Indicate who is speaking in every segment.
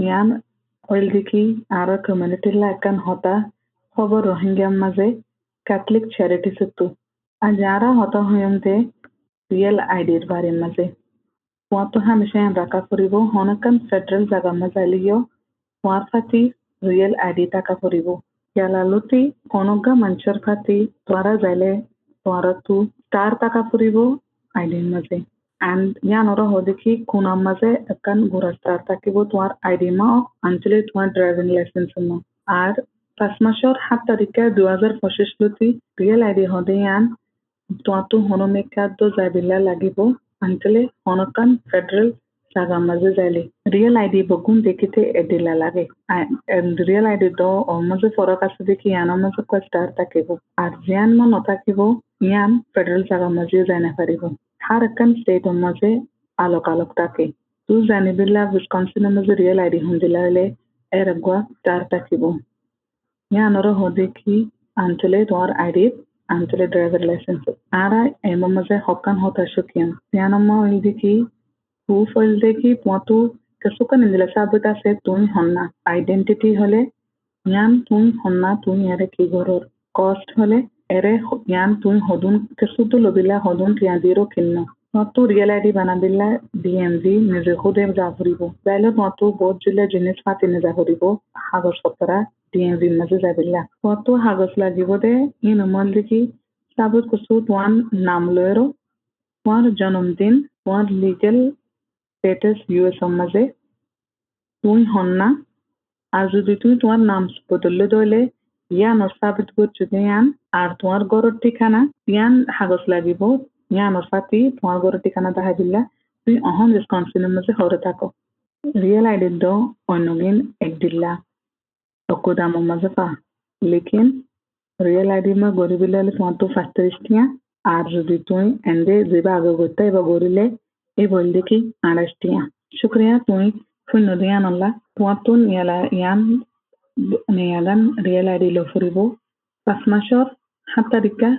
Speaker 1: ইয়ান oil দেখি আর community la akan hota খবর রোহিঙ্গা মাঝে ক্যাথলিক চ্যারিটি সেতু আর যারা হতা হইমতে রিয়েল আইডির বারে মাঝে পুয়াতো হামেশা রাখা করিব হনকান ফেডারেল জায়গা মাঝে লিও পুয়ার ফাতি রিয়েল আইডি টাকা করিব ইয়ালালুতি কনগা মঞ্চর ফাতি তোরা যাইলে তোরা তু স্টার টাকা করিব আইডির মাঝে and yan oro hodiki kuna maze akan gurastar takibo তোমার আইডি মা আঞ্চলে তোমার ড্রাইভিং লাইসেন্স মা আর 5 মাসের 7 তারিখে 2025 লতি রিয়েল আইডি হদে ইয়ান তোমার তো হনমেকাদ যাইবিলা লাগিব আঞ্চলে হনকান ফেডারেল জাগা মাঝে যাইলে রিয়েল আইডি বগুন দেখিতে এডিলা লাগে রিয়েল আইডি তো মাঝে ফরক আছে দেখি ইয়ানোর মাঝে কয় স্টার থাকিব আর জিয়ান মা নথাকিব ইয়ান ফেডারেল জাগা মাঝে যাই না পারিব har akan state maze alok take tu zanibilla wisconsin maze real id hundilale eragwa star takibo ya noro hodeki antele tor id antele driver license ara ema maze hokkan hota shukian ya namma idiki proof holdeki potu kesukan indila sabita se tui honna identity hole yan tui honna tui ere ki goror cost hole ere yan তুই হদুন কেসুতো লবিলা হদুন টিয়াদিরো কিন্ন নতু real ID বানাবিলা DMV নিজে খুদে যা ফুরিব তাইলে নতু বহুত জুলে জিনিস পাতি নে যা ফুরিব কাগজ পত্রা ডিএমভি মাঝে যাবিলা কত কাগজ লাগিব দে ই নমল দেখি সাবত কসু তোয়ান নাম লয়েরো তোমার জন্মদিন তোমার লিগেল স্টেটাস ইউএস মাঝে তুই হন্না আর যদি তুই তোমার নাম বদলে দলে ইয়ান সাবিত করছো ইয়ান আর তোমার ঘরের ঠিকানা ইয়ান কাগজ লাগিব ইয়ান সাথী তোমার ঘরের ঠিকানা দেখা দিলা তুই অহন রেসপন্সিবল মাঝে হরে থাকো রিয়েল আইডি দো অন্যগিন এক দিলা তকু দাম মাঝে পা লেকিন রিয়েল আইডি মা গরিবিলা তোমার তো 35 টিয়া আর যদি তুই এন্ডে যেবা আগে করতে এবার গরিলে এই বল দেখি 28 টিয়া শুক্রিয়া তুই শূন্য দিয়ান আল্লাহ তোমার তো ইয়ান Neyagan real ID lo furibo 5 মাসের 7 তারিখে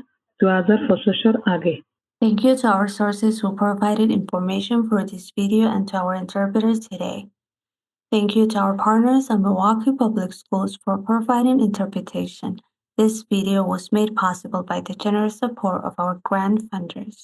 Speaker 1: 2025 আগে
Speaker 2: Thank you to our sources who provided information for this video and to our interpreters today. Thank you to our partners at Milwaukee Public Schools for providing interpretation. This video was made possible by the generous support of our grant funders.